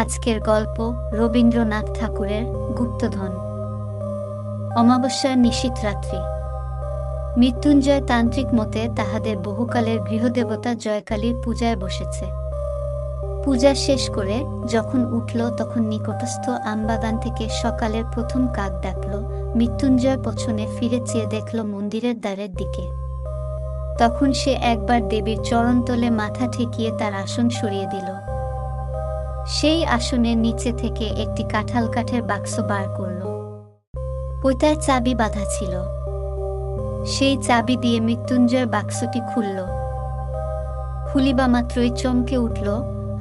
আজকের গল্প রবীন্দ্রনাথ ঠাকুরের গুপ্তধন। অমাবস্যার নিশীথ রাত্রি। মৃত্যুঞ্জয় তান্ত্রিক মতে তাহাদের বহুকালের গৃহদেবতা জয়কালীর পূজায় বসেছে। পূজা শেষ করে যখন উঠল তখন নিকটস্থ আমবাগান থেকে সকালের প্রথম কাক ডাকল। মৃত্যুঞ্জয় পছনে ফিরে চেয়ে দেখল মন্দিরের দ্বারের দিকে। তখন সে একবার দেবীর চরণতলে মাথা ঠেকিয়ে তার আসন সরিয়ে দিল। সেই আসনের নিচে থেকে একটি কাঁঠাল কাঠের বাক্স বার করল। ওইটায় চাবি বাঁধা ছিল। সেই চাবি দিয়ে মৃত্যুঞ্জয় বাক্সটি খুলল। খুলিবা মাত্রই চমকে উঠল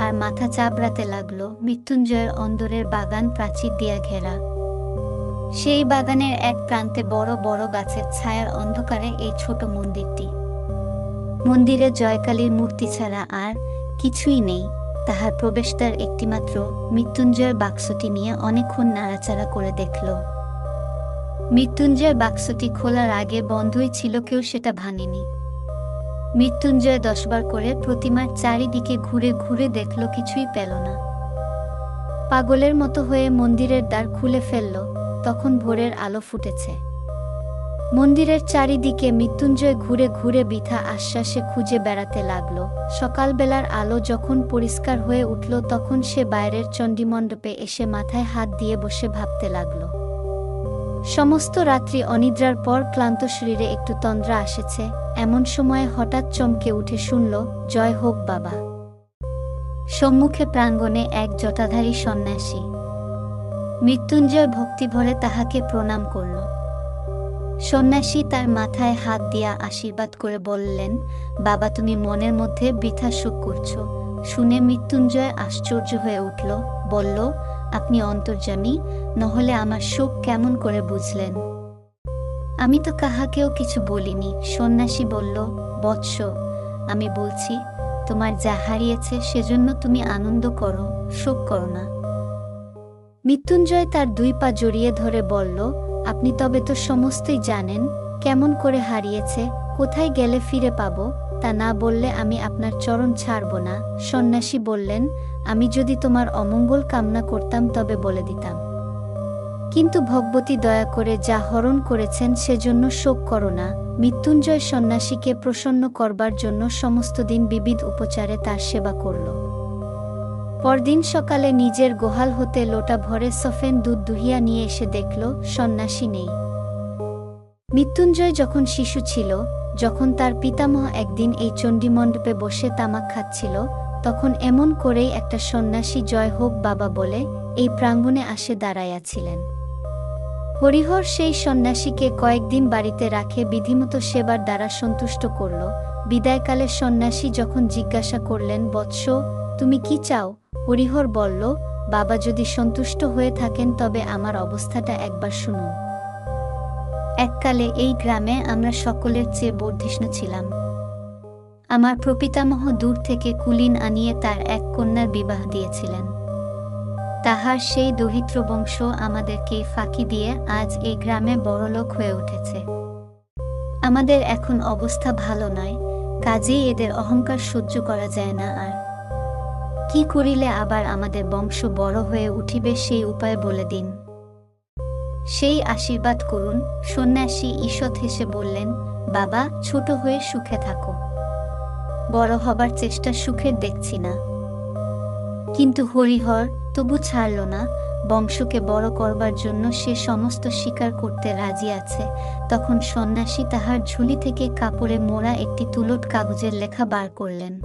আর মাথা চাবড়াতে লাগলো। মৃত্যুঞ্জয়ের অন্দরের বাগান প্রাচীর দিয়া ঘেরা। সেই বাগানের এক প্রান্তে বড় বড় গাছের ছায়ার অন্ধকারে এই ছোট মন্দিরটি। মন্দিরে জয়কালীর মূর্তি ছাড়া আর কিছুই নেই। তাহার প্রবেশদ্বার একটিমাত্র। মৃত্যুঞ্জয়ের বাক্সটি নিয়ে অনেকক্ষণ নাড়াচাড়া করে দেখল। মৃত্যুঞ্জয়ের বাক্সটি খোলার আগে বন্ধই ছিল, কেউ সেটা ভাঙেনি। মৃত্যুঞ্জয় 10 বার করে প্রতিমার চারিদিকে ঘুরে ঘুরে দেখল, কিছুই পেল না। পাগলের মতো হয়ে মন্দিরের দ্বার খুলে ফেলল। তখন ভোরের আলো ফুটেছে। মন্দিরের চারিদিকে মৃত্যুঞ্জয় ঘুরে ঘুরে বৃথা আশ্বাসে খুঁজে বেড়াতে লাগল। সকালবেলার আলো যখন পরিষ্কার হয়ে উঠল তখন সে বাইরের চণ্ডীমণ্ডপে এসে মাথায় হাত দিয়ে বসে ভাবতে লাগল। সমস্ত রাত্রি অনিদ্রার পর ক্লান্ত শরীরে একটু তন্দ্রা আসেছে। এমন সময়ে হঠাৎ চমকে উঠে শুনল, জয় হোক বাবা। সম্মুখে প্রাঙ্গণে এক জটাধারী সন্ন্যাসী। মৃত্যুঞ্জয় ভক্তিভরে তাহাকে প্রণাম করল। সন্ন্যাসী তার মাথায় হাত দিয়া আশীর্বাদ করে বললেন, বাবা তুমি মনের মধ্যে বৃথা সুখ করছ। শুনে মৃত্যুঞ্জয় আশ্চর্য হয়ে উঠল। বলল, আপনি অন্তর্যামী, নহলে আমার সুখ কেমন করে বুঝলেন? আমি তো কাহাকেও কিছু বলিনি। সন্ন্যাসী বলল, বৎস, আমি বলছি তোমার যা হারিয়েছে সেজন্য তুমি আনন্দ করো, শোক করো না। মৃত্যুঞ্জয় তার 2 পা জড়িয়ে ধরে বলল, আপনি তবে তো সমস্তই জানেন, কেমন করে হারিয়েছে, কোথায় গেলে ফিরে পাবো, তা না বললে আমি আপনার চরণ ছাড়ব না। সন্ন্যাসী বললেন, আমি যদি তোমার অমঙ্গল কামনা করতাম তবে বলে দিতাম, কিন্তু ভগবতী দয়া করে যা হরণ করেছেন সেজন্য শোক করো না। মৃত্যুঞ্জয় সন্ন্যাসীকে প্রসন্ন করবার জন্য সমস্ত দিন বিবিধ উপচারে তার সেবা করল। পরদিন সকালে নিজের গোহাল হতে লোটা ভরে সফেন দুধ দুহিয়া নিয়ে এসে দেখল, সন্ন্যাসী নেই। মৃত্যুঞ্জয় যখন শিশু ছিল, যখন তার পিতামহ একদিন এই চণ্ডীমণ্ডপে বসে তামাক খাচ্ছিল, তখন এমন করেই একটা সন্ন্যাসী জয় হোক বাবা বলে এই প্রাঙ্গণে আসে দাঁড়াইয়াছিলেন। হরিহর সেই সন্ন্যাসীকে কয়েকদিন বাড়িতে রাখে বিধিমতো সেবার দ্বারা সন্তুষ্ট করল। বিদায়কালে সন্ন্যাসী যখন জিজ্ঞাসা করলেন, বৎস তুমি কি চাও? হরিহর বলল, বাবা যদি সন্তুষ্ট হয়ে থাকেন তবে আমার অবস্থাটা একবার শুনুন। এককালে এই গ্রামে আমরা সকলের চেয়ে বর্ধিষ্ণু ছিলাম। আমার প্রপিতামহ দূর থেকে কুলীন আনিয়ে তার এক কন্যার বিবাহ দিয়েছিলেন। তাহার সেই দরিদ্র বংশ আমাদেরকে ফাঁকি দিয়ে আজ এই গ্রামে বড়লোক হয়ে উঠেছে। আমাদের এখন অবস্থা ভালো নয়, কাজেই এদের অহংকার সহ্য করা যায় না। আর কি করিলে আবার আমাদের বংশ বড় হয়ে উঠিবে সেই উপায় বলে দিন, সেই আশীর্বাদ করুন। সন্ন্যাসী ঈষৎ হেসে বললেন, বাবা ছোট হয়ে সুখে থাকো, বড় হবার চেষ্টা সুখের দেখছি না। কিন্তু হরিহর তবু ছাড়ল না। বংশকে বড় করবার জন্য সে সমস্ত স্বীকার করতে রাজি আছে। তখন সন্ন্যাসী তাহার ঝুলি থেকে কাপড়ে মোড়া একটি তুলট কাগজের লেখা বার করলেন।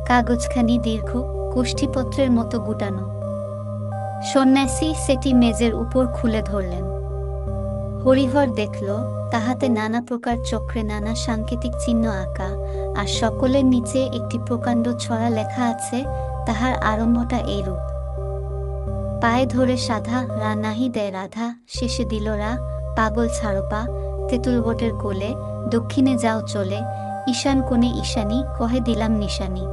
কাগজখানি দীর্ঘ, কোষ্ঠীপত্রের মতো গুটানো। সন্ন্যাসী সেটি মেজের উপর খুলে ধরলেন। হরিহর দেখল, তাহাতে নানা প্রকার চক্রে নানা সাংকেতিক চিহ্ন আঁকা, আর সকলের নিচে একটি প্রকাণ্ড ছড়া লেখা আছে। তাহার আরম্ভটা এইরূপ, পায়ে ধরে সাধা, রা নাহি দেয় রাধা, শেষে দিল রা, পাগল ছাড়পা, তেঁতুল বটের কোলে, দক্ষিণে যাও চলে, ঈশান কোণে ঈশানী, কহে দিলাম নিশানি,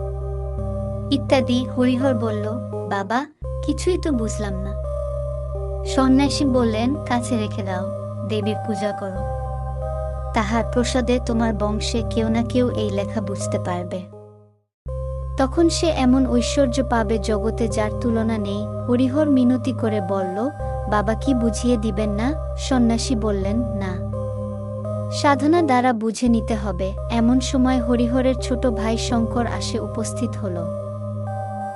ইত্যাদি। হরিহর বলল, বাবা কিছুই তো বুঝলাম না। সন্ন্যাসী বললেন, কাছে রেখে দাও, দেবীর পূজা করো, তাহার প্রসাদে তোমার বংশে কেউ না কেউ এই লেখা বুঝতে পারবে। তখন সে এমন ঐশ্বর্য পাবে জগতে যার তুলনা নেই। হরিহর মিনতি করে বলল, বাবা কি বুঝিয়ে দিবেন না? সন্ন্যাসী বললেন, না, সাধনা দ্বারা বুঝে নিতে হবে। এমন সময় হরিহরের ছোট ভাই শঙ্কর আসে উপস্থিত হল।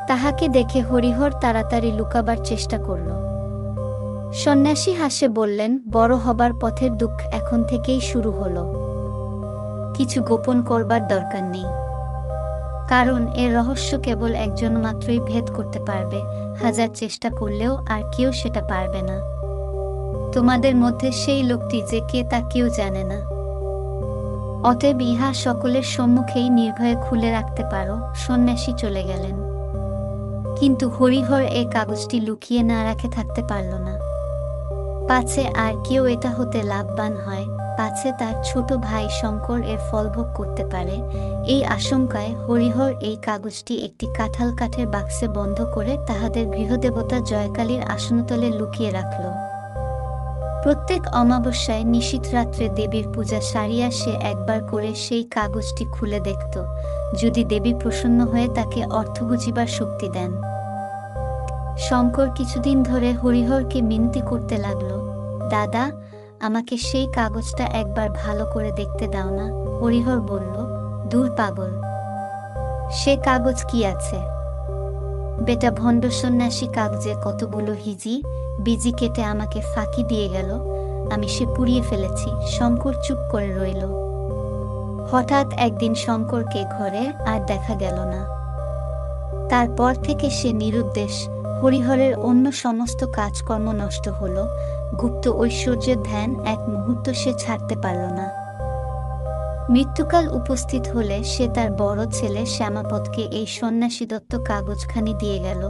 তাহাকে দেখে হরিহর তাড়াতাড়ি লুকাবার চেষ্টা করল। সন্ন্যাসী হাসে বললেন, বড় হবার পথের দুঃখ এখন থেকেই শুরু হলো। কিছু গোপন করবার দরকার নেই, কারণ এর রহস্য কেবল একজন মাত্রই ভেদ করতে পারবে। হাজার চেষ্টা করলেও আর কেউ সেটা পারবে না। তোমাদের মধ্যে সেই লোকটি যে কে তা কেউ জানে না। অতএব ইহা সকলের সম্মুখেই নির্ভয়ে খুলে রাখতে পারো। সন্ন্যাসী চলে গেলেন, কিন্তু হরিহর এই কাগজটি লুকিয়ে না রাখে থাকতে পারল না। পাছে আর কেউ এটা হতে লাভবান হয়, পাছে তার ছোট ভাই শঙ্কর এর ফলভোগ করতে পারে, এই আশঙ্কায় হরিহর এই কাগজটি একটি কাঁঠাল কাঠের বাক্সে বন্ধ করে তাহাদের গৃহদেবতা জয়কালীর আসনতলে লুকিয়ে রাখল। প্রত্যেক অমাবস্যায় নিশীথ রাত্রে দেবীর পূজা সারিয়া সে একবার করে সেই কাগজটি খুলে দেখত, যদি দেবী প্রসন্ন হয়ে তাকে অর্থ বুঝিবার শক্তি দেন। শঙ্কর কিছুদিন ধরে হরিহরকে মিনতি করতে লাগল, দাদা, আমাকে সেই কাগজটা একবার ভালো করে দেখতে দাও না। হরিহর বলল, দূর পাগল, সে কাগজ কি আছে? বেটা ভণ্ড সন্ন্যাসী কাগজে কতগুলো হিজি বিজি কেটে আমাকে ফাঁকি দিয়ে গেল, আমি সে পুড়িয়ে ফেলেছি। শঙ্কর চুপ করে রইল। হঠাৎ একদিন শঙ্করকে ঘরে আর দেখা গেল না। তারপর থেকে সে নিরুদ্দেশ। হরিহরের অন্য সমস্ত কাজকর্ম নষ্ট হল, গুপ্ত ঐশ্বর্যের ধ্যান এক মুহূর্ত সে ছাড়তে পারল না। মৃত্যুকাল উপস্থিত হলে সে তার বড় ছেলে শ্যামাপদকে এই সন্ন্যাসীদত্ত কাগজখানি দিয়ে গেল।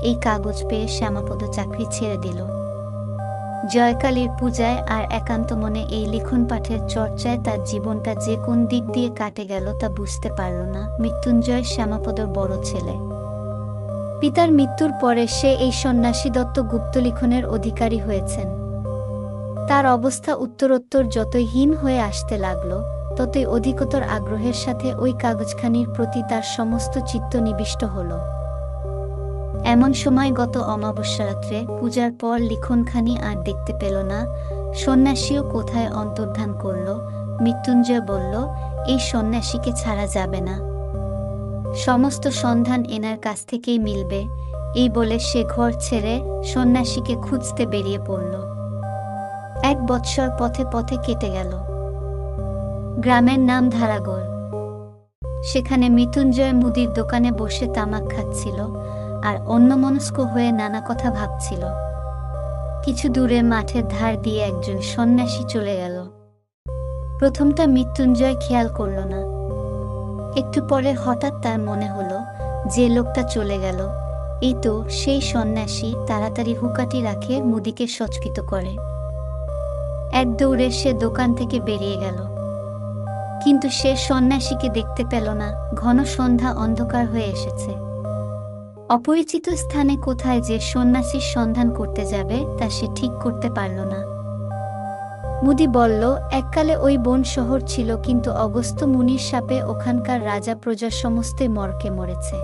এই কাগজ পেয়ে শ্যামাপদ চাকরি ছেড়ে দিল। জয়কালীর পূজায় আর একান্ত মনে এই লিখন পাঠের চর্চায় তার জীবনটা যে কোন দিক দিয়ে কাটে গেল তা বুঝতে পারল না। মৃত্যুঞ্জয় শ্যামাপদর বড় ছেলে। পিতার মৃত্যুর পরে সে এই সন্ন্যাসীদত্ত গুপ্তলিখনের অধিকারী হয়েছেন। তার অবস্থা উত্তরোত্তর যতই হীন হয়ে আসতে লাগল, ততই অধিকতর আগ্রহের সাথে ওই কাগজখানির প্রতি তার সমস্ত চিত্ত নিবিষ্ট হল। এমন সময় গত অমাবস্যা রাত্রে পূজার পর লিখনখানি আর দেখতে পেল না। সন্ন্যাসীও কোথায় অন্তর্ধান করল। মৃত্যুঞ্জয় বলল, এই সন্ন্যাসীকে ছাড়া যাবে না, সমস্ত সন্ধান এনার কাছ থেকেই মিলবে। এই বলে সে ঘর ছেড়ে সন্ন্যাসীকে খুঁজতে বেরিয়ে পড়ল। 1 বৎসর পথে পথে কেটে গেল। গ্রামের নাম ধারাগড়। সেখানে মৃত্যুঞ্জয় মুদির দোকানে বসে তামাক খাচ্ছিল আর অন্যমনস্ক হয়ে নানা কথা ভাবছিল। কিছু দূরে মাঠের ধার দিয়ে একজন সন্ন্যাসী চলে গেল। প্রথমটা মৃত্যুঞ্জয় খেয়াল করল না। একটু পরে হঠাৎ তার মনে হলো, যে লোকটা চলে গেল এই তো সেই সন্ন্যাসী। তাড়াতাড়ি হুকাটি রাখে মুদিকে সচকিত করে এক দৌড়ে সে দোকান থেকে বেরিয়ে গেল। কিন্তু সে সন্ন্যাসীকে দেখতে পেল না। ঘন সন্ধ্যা, অন্ধকার হয়ে এসেছে। অপরিচিত স্থানে কোথায় যে সন্ন্যাসীর সন্ধান করতে যাবে তা সে ঠিক করতে পারল না। মুদি বলল, এককালে ওই বন শহর ছিল, কিন্তু অগস্ত্য মুনির শাপে ওখানকার রাজা প্রজা সমস্তই মরকে মরেছে।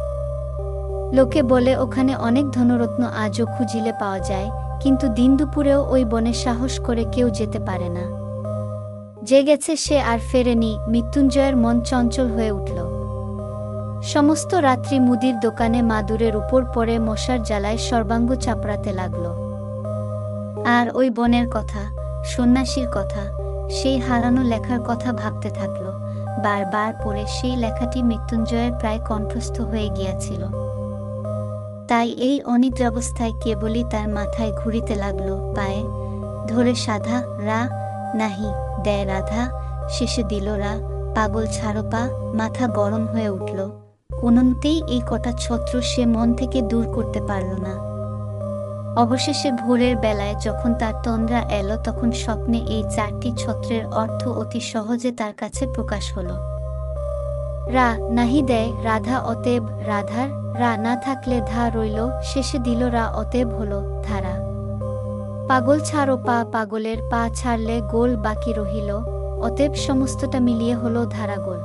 লোকে বলে ওখানে অনেক ধনরত্ন আজও খুঁজিলে পাওয়া যায়, কিন্তু দিন দুপুরেও ওই বনে সাহস করে কেউ যেতে পারে না। যে গেছে সে আর ফেরেনি। মৃত্যুঞ্জয়ের মন চঞ্চল হয়ে উঠল। সমস্ত রাত্রি মুদির দোকানে মাদুরের উপর পড়ে মশার জ্বালায় সর্বাঙ্গ চাপড়াতে লাগল। আর ওই বনের কথা, সন্ন্যাসীর কথা, সেই হারানো লেখার কথা ভাবতে থাকল। বারবার পড়ে সেই লেখাটি মৃত্যুঞ্জয়ের প্রায় কণ্ঠস্থ হয়ে গিয়াছিল। তাই এই অনিদ্রাবস্থায় কেবলই তার মাথায় ঘুরিতে লাগল। পায়ে ধরে সাধা রা নাহি দেয় রাধা, শেষে দিল রা, পাগল ছাড়ো পা। মাথা গরম হয়ে উঠল। কোনোমতেই এই কটা ছত্র সে মন থেকে দূর করতে পারল না। অবশেষে ভোরের বেলায় যখন তার তন্দ্রা এলো, তখন স্বপ্নে এই 4টি ছত্রের অর্থ অতি সহজে তার কাছে প্রকাশ হল। রা নাহি দেয় রাধা, অতএব রাধার। রা না থাকলে ধা রইল, শেষে দিল রা, অতএব হল ধারা। পাগল ছাড়ো পা, পাগলের পা ছাড়লে গোল বাকি রহিল, অতএব সমস্তটা মিলিয়ে হল ধারাগোল।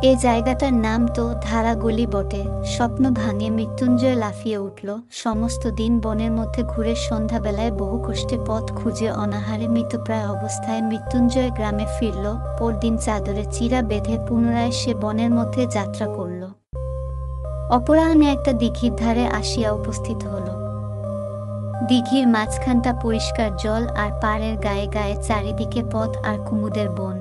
এ জায়গাটার নাম তো ধারাগলি বটে। স্বপ্ন ভাঙে মৃত্যুঞ্জয় লাফিয়ে উঠল। সমস্ত দিন বনের মধ্যে ঘুরে সন্ধ্যাবেলায় বহু কষ্টে পথ খুঁজে অনাহারে মৃতপ্রায় অবস্থায় মৃত্যুঞ্জয় গ্রামে ফিরল। পরদিন চাদরে চিরা বেঁধে পুনরায় সে বনের মধ্যে যাত্রা করল। অপরাহ্নে একটা দিঘির ধারে আসিয়া উপস্থিত হল। দিঘির মাঝখানটা পরিষ্কার জল, আর পাড়ের গায়ে গায়ে চারিদিকে পথ আর কুমুদের বন।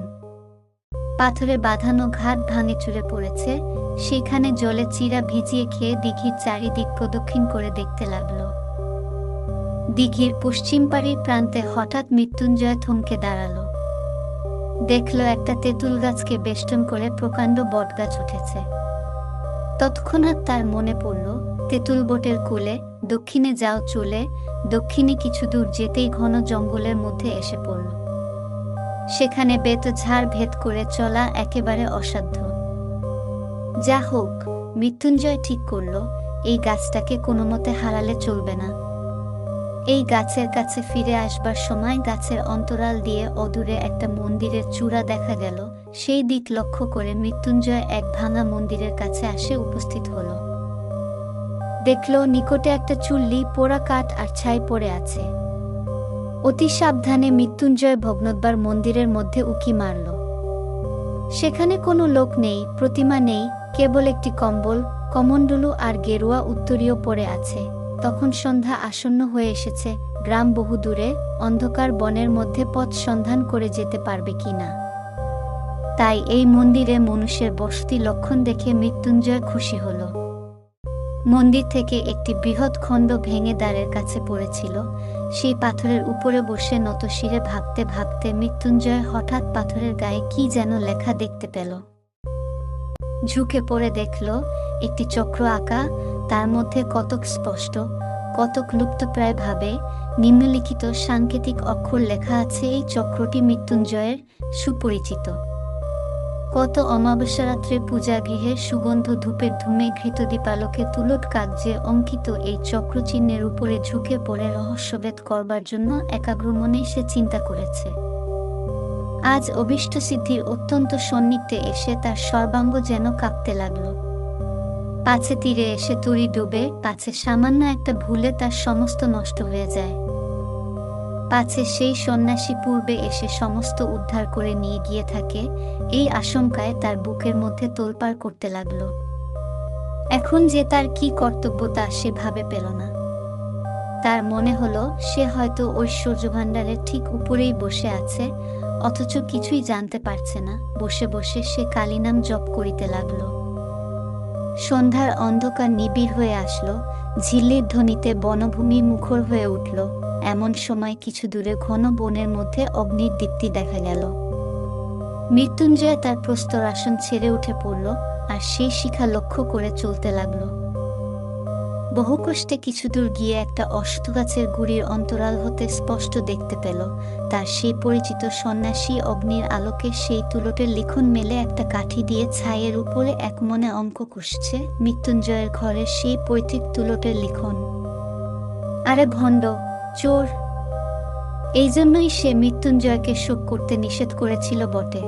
পাথরে বাঁধানো ঘাট ভাঙে চুরে পড়েছে। সেখানে জলে চিরা ভিজিয়ে খেয়ে দিঘির চারিদিক প্রদক্ষিণ করে দেখতে লাগল। দিঘির পশ্চিম পাড়ির প্রান্তে হঠাৎ মৃত্যুঞ্জয় থমকে দাঁড়াল। দেখল একটা তেঁতুল গাছকে বেষ্টন করে প্রকাণ্ড বটগাছ উঠেছে। তৎক্ষণাৎ তার মনে পড়ল, তেঁতুল বটের কোলে দক্ষিণে যাও চলে। দক্ষিণে কিছু দূর যেতেই ঘন জঙ্গলের মধ্যে এসে পড়ল। সেখানে বেত ঝাড় ভেদ করে চলা একেবারে অসাধ্য। যা হোক, মৃত্যুঞ্জয় ঠিক করল এই গাছটাকে কোনো মতে হারালে চলবে না। এই গাছের কাছে ফিরে আসবার সময় গাছের অন্তরাল দিয়ে অদূরে একটা মন্দিরের চূড়া দেখা গেল। সেই দিক লক্ষ্য করে মৃত্যুঞ্জয় এক ভাঙা মন্দিরের কাছে আসে উপস্থিত হল। দেখল নিকটে একটা চুল্লি, পোড়া কাঠ আর ছাই পড়ে আছে। অতি সাবধানে মৃত্যুঞ্জয় ভগ্নোদ্বার মন্দিরের মধ্যে উঁকি মারল। সেখানে কোনো লোক নেই, প্রতিমা নেই, কেবল একটি কম্বল, কমণ্ডলু আর গেরুয়া উত্তরীয় পড়ে আছে। তখন সন্ধ্যা আসন্ন হয়ে এসেছে। গ্রাম বহু দূরে, অন্ধকার বনের মধ্যে পথ সন্ধান করে যেতে পারবে কিনা। তাই এই মন্দিরে মনুষ্যের বসতি লক্ষণ দেখে মৃত্যুঞ্জয় খুশি হল। মন্দির থেকে একটি বৃহৎ খণ্ড ভেঙে দ্বারের কাছে পড়েছিল। সেই পাথরের উপরে বসে নতশিরে ভাবতে ভাবতে মৃত্যুঞ্জয় হঠাৎ পাথরের গায়ে কি যেন লেখা দেখতে পেল। ঝুঁকে পড়ে দেখল একটি চক্র আঁকা, তার মধ্যে কতক স্পষ্ট, কতক লুপ্তপ্রায় ভাবে নিম্নলিখিত সাংকেতিক অক্ষর লেখা আছে। এই চক্রটি মৃত্যুঞ্জয়ের সুপরিচিত। কত অমাবস্যারাত্রে পূজাগৃহে সুগন্ধ ধূপের ধূমে ঘৃত দীপালোকে তুলট কাগজে অঙ্কিত এই চক্রচিহ্নের উপরে ঝুঁকে পড়ে রহস্যভেদ করবার জন্য একাগ্রমনে সে চিন্তা করেছে। আজ অভীষ্ট সিদ্ধির অত্যন্ত সন্নিকটে এসে তার সর্বাঙ্গ যেন কাঁপতে লাগল। পাছে তীরে এসে তরি ডুবে, পাছে সামান্য একটা ভুলে তার সমস্ত নষ্ট হয়ে যায়, পাছে সেই সন্ন্যাসী পূর্বে এসে সমস্ত উদ্ধার করে নিয়ে গিয়ে থাকে। এই আশঙ্কায় তার বুকের মধ্যে তোলপাড় করতে লাগল। এখন যে তার কি কর্তব্য তা সে ভাবে পেল না। তার মনে হলো সে হয়তো ঐশ্বর্য ভাণ্ডারের ঠিক উপরেই বসে আছে, অথচ কিছুই জানতে পারছে না। বসে বসে সে কালীনাম জপ করিতে লাগল। সন্ধ্যার অন্ধকার নিবিড় হয়ে আসলো। ঝিল্লির ধ্বনিতে বনভূমি মুখর হয়ে উঠল। এমন সময় কিছু দূরে ঘন বনের মধ্যে অগ্নির দীপ্তি দেখা গেল। মৃত্যুঞ্জয় তার প্রস্তর আসন ছেড়ে উঠে পড়ল আর সেই শিখা লক্ষ্য করে চলতে লাগল। বহু কষ্টে কিছু দূর গিয়ে একটা অশ্বত্থ গাছের গুড়ির অন্তরাল হতে স্পষ্ট দেখতে পেল তার সেই পরিচিত সন্ন্যাসী অগ্নির আলোকে সেই তুলটের লিখন মেলে একটা কাঠি দিয়ে ছাইয়ের উপরে এক মনে অঙ্ক কষছে। মৃত্যুঞ্জয়ের ঘরের সেই পৈতৃক তুলটের লিখন। আরে ভণ্ড, চোর! এই জন্যই সে মৃত্যুঞ্জয়কে শোক করতে নিষেধ করেছিল বটে।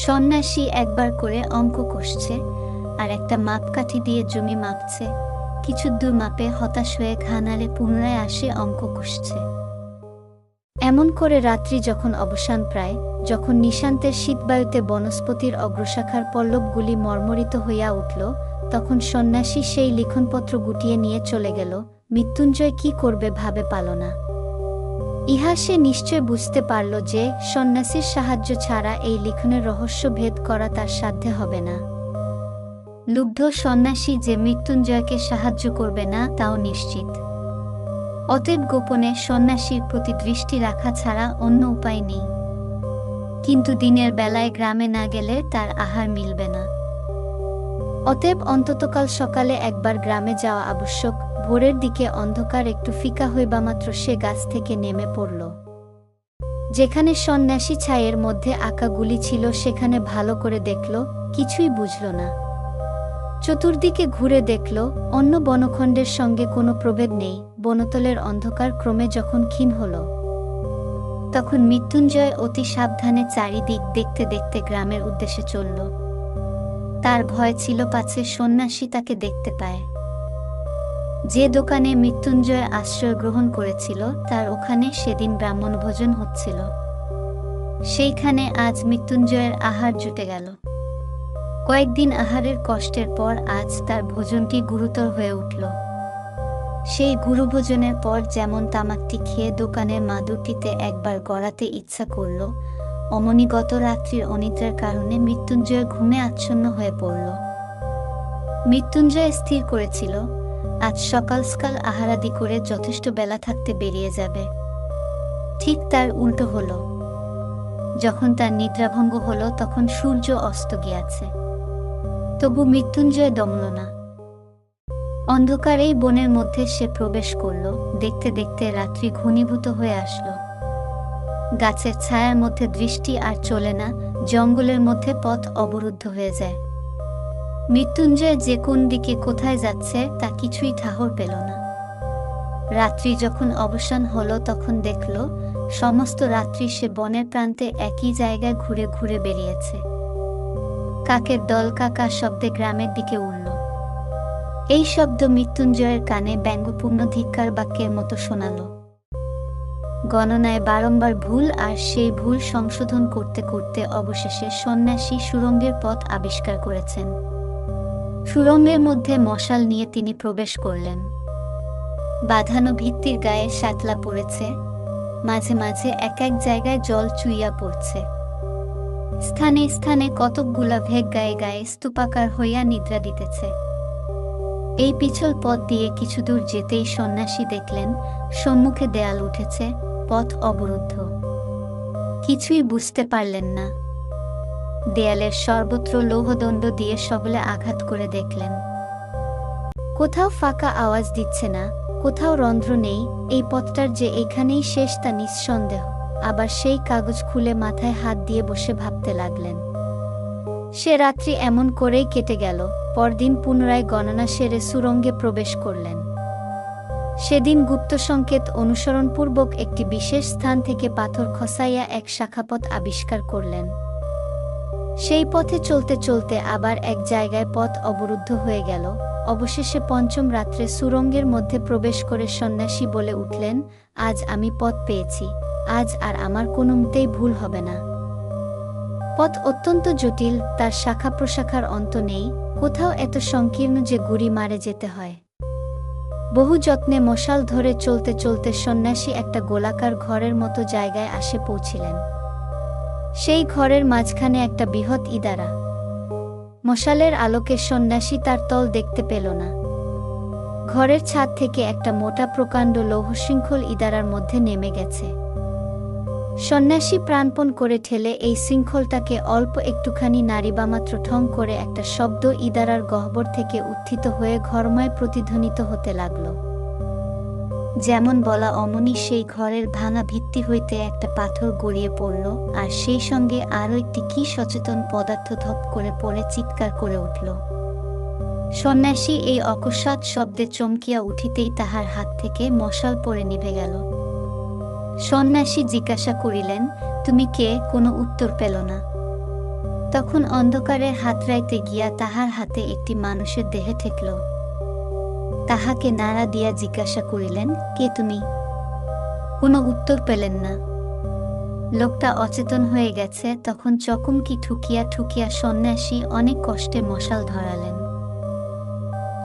সন্ন্যাসী একবার করে অঙ্ক কষছে আর একটা মাপকাঠি দিয়ে জমি মাপছে। কিছু দূর মাপে হতাশ হয়ে ঘানারে পুনরায় আসে অঙ্ক কষছে। এমন করে রাত্রি যখন অবসান প্রায়, যখন নিশান্তের শীতবায়ুতে বনস্পতির অগ্রশাখার পল্লবগুলি মর্মরিত হইয়া উঠল, তখন সন্ন্যাসী সেই লিখনপত্র গুটিয়ে নিয়ে চলে গেল। মৃত্যুঞ্জয় কি করবে ভাবে পাল না। ইহা সে নিশ্চয় বুঝতে পারল যে সন্ন্যাসীর সাহায্য ছাড়া এই লিখনের রহস্য ভেদ করা তার সাধ্যে হবে না। লুব্ধ সন্ন্যাসী যে মৃত্যুঞ্জয়কে সাহায্য করবে না তাও নিশ্চিত। অতএব গোপনে সন্ন্যাসীর প্রতি দৃষ্টি রাখা ছাড়া অন্য উপায় নেই। কিন্তু দিনের বেলায় গ্রামে না গেলে তার আহার মিলবে না। অতএব অন্ততকাল সকালে একবার গ্রামে যাওয়া আবশ্যক। ভোরের দিকে অন্ধকার একটু ফিকা হইবামাত্র সে গাছ থেকে নেমে পড়ল। যেখানে সন্ন্যাসী ছাইয়ের মধ্যে আঁকা গুলি ছিল সেখানে ভালো করে দেখল, কিছুই বুঝল না। চতুর্দিকে ঘুরে দেখল অন্য বনখণ্ডের সঙ্গে কোনো প্রভেদ নেই। বনতলের অন্ধকার ক্রমে যখন ক্ষীণ হল, তখন মৃত্যুঞ্জয় অতি সাবধানে চারিদিক দেখতে দেখতে গ্রামের উদ্দেশ্যে চলল। তার ভয় ছিল পাছে সন্ন্যাসী তাকে দেখতে পায়। যে দোকানে মৃত্যুঞ্জয় আশ্রয় গ্রহণ করেছিল তার ওখানে সেদিন ব্রাহ্মণ ভোজন হচ্ছিল। সেইখানে আজ মৃত্যুঞ্জয়ের আহার জুটে গেল। কয়েকদিন আহারের কষ্টের পর আজ তার ভোজনটি গুরুতর হয়ে উঠল। সেই গুরুভোজনের পর যেমন তামাকটি খেয়ে দোকানের মাদুরটিতে একবার গড়াতে ইচ্ছা করল, অমনি গত রাত্রির অনিদ্রার কারণে মৃত্যুঞ্জয় ঘুমে আচ্ছন্ন হয়ে পড়ল। মৃত্যুঞ্জয় স্থির করেছিল আজ সকাল সকাল আহারাদি করে যথেষ্ট বেলা থাকতে বেরিয়ে যাবে। ঠিক তার উল্টো হল। যখন তার নিদ্রাভঙ্গ হল তখন সূর্য অস্ত গিয়াছে। তবু মৃত্যুঞ্জয় দমল না। অন্ধকারেই বনের মধ্যে সে প্রবেশ করল। দেখতে দেখতে রাত্রি ঘনীভূত হয়ে আসলো। গাছের ছায়ার মধ্যে দৃষ্টি আর চলে না, জঙ্গলের মধ্যে পথ অবরুদ্ধ হয়ে যায়। মৃত্যুঞ্জয় যে কোন দিকে কোথায় যাচ্ছে তা কিছুই ঠাহর পেল না। রাত্রি যখন অবসান হলো তখন দেখল সমস্ত রাত্রি সে বনের প্রান্তে একই জায়গায় ঘুরে ঘুরে বেরিয়েছে। কাকের দল কাকা শব্দে গ্রামের দিকে উড়ল। এই শব্দ মৃত্যুঞ্জয়ের কানে ব্যঙ্গপূর্ণ ধিক্কার বাক্যের মতো শোনাল। গণনায় বারংবার ভুল আর সেই ভুল সংশোধন করতে করতে অবশেষে সন্ন্যাসী সুড়ঙ্গের পথ আবিষ্কার করেছেন। সুড়ঙ্গের মধ্যে মশাল নিয়ে তিনি প্রবেশ করলেন। বাঁধানো ভিত্তির গায়ে শাতলা পড়েছে, মাঝে মাঝে এক এক জায়গায় জল চুইয়া পড়ছে। স্থানে স্থানে কতকগুলা ভেগ গায়ে গায়ে স্তূপাকার হইয়া নিদ্রা দিতেছে। এই পিছল পথ দিয়ে কিছু দূর যেতেই সন্ন্যাসী দেখলেন সম্মুখে দেয়াল উঠেছে, পথ অবরুদ্ধ। কিছুই বুঝতে পারলেন না। দেয়ালের সর্বত্র লৌহদণ্ড দিয়ে সবলে আঘাত করে দেখলেন। কোথাও ফাঁকা আওয়াজ দিচ্ছে না, কোথাও রন্ধ্র নেই। এই পথটার যে এখানেই শেষ তা নিঃসন্দেহ। আবার সেই কাগজ খুলে মাথায় হাত দিয়ে বসে ভাবতে লাগলেন। সে রাত্রি এমন করেই কেটে গেল। পরদিন পুনরায় গণনা সেরে সুড়ঙ্গে প্রবেশ করলেন। সেদিন গুপ্ত সংকেত অনুসরণপূর্বক একটি বিশেষ স্থান থেকে পাথর খসাইয়া এক শাখাপথ আবিষ্কার করলেন। সেই পথে চলতে চলতে আবার এক জায়গায় পথ অবরুদ্ধ হয়ে গেল। অবশেষে পঞ্চম রাত্রে সুড়ঙ্গের মধ্যে প্রবেশ করে সন্ন্যাসী বলে উঠলেন, আজ আমি পথ পেয়েছি, আজ আর আমার কোনো মতেই ভুল হবে না। পথ অত্যন্ত জটিল, তার শাখা প্রশাখার অন্ত নেই, কোথাও এত সংকীর্ণ যে গুড়ি মারে যেতে হয়। বহু যত্নে মশাল ধরে চলতে চলতে সন্ন্যাসী একটা গোলাকার ঘরের মতো জায়গায় আসে পৌঁছিলেন। সেই ঘরের মাঝখানে একটা বৃহৎ ইদারা। মশালের আলোকে সন্ন্যাসী তার তল দেখতে পেল না। ঘরের ছাদ থেকে একটা মোটা প্রকাণ্ড লৌহশৃঙ্খল ইদারার মধ্যে নেমে গেছে। সন্ন্যাসী প্রাণপণ করে ঠেলে এই শৃঙ্খলটাকে অল্প একটুখানি নাড়িবামাত্র ঠং করে একটা শব্দ ইদারার গহ্বর থেকে উত্থিত হয়ে ঘরময় প্রতিধ্বনিত হতে লাগল। যেমন বলা অমনি সেই ঘরের ভাঙা ভিত্তি হইতে একটা পাথর গড়িয়ে পড়ল, আর সেই সঙ্গে আরও একটি কি সচেতন পদার্থ ধপ করে পড়ে চিৎকার করে উঠল। সন্ন্যাসী এই অকস্মাৎ শব্দে চমকিয়া উঠিতেই তাহার হাত থেকে মশাল পড়ে নিভে গেল। সন্ন্যাসী জিজ্ঞাসা করিলেন, তুমি কে? কোনো উত্তর পেল না। তখন অন্ধকারে হাতড়াইতে গিয়া তাহার হাতে একটি মানুষের দেহে ঠেকল। তাহাকে নাড়া দিয়া জিজ্ঞাসা করিলেন, কে তুমি? কোনো উত্তর পেলেন না। লোকটা অচেতন হয়ে গেছে। তখন চকমকি ঠুকিয়া ঠুকিয়া সন্ন্যাসী অনেক কষ্টে মশাল ধরালেন।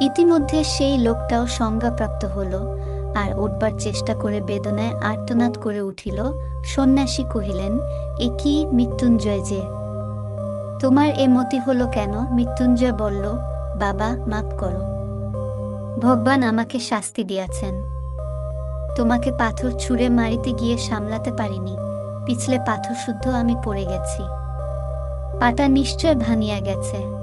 ইতিমধ্যে সেই লোকটাও সংজ্ঞাপ্রাপ্ত হল, আর উঠবার চেষ্টা করে বেদনায় আর্তনাদ করে উঠিল। সন্ন্যাসী কহিলেন, এ কি মৃত্যুঞ্জয় যে? তোমার এ মতি হলো কেন? মৃত্যুঞ্জয় বলল, বাবা, মাপ করো। ভগবান আমাকে শাস্তি দিয়াছেন। তোমাকে পাথর ছুঁড়ে মারিতে গিয়ে সামলাতে পারিনি, পিছলে পাথর শুদ্ধ আমি পড়ে গেছি। পাটা নিশ্চয় ভাঙিয়া গেছে।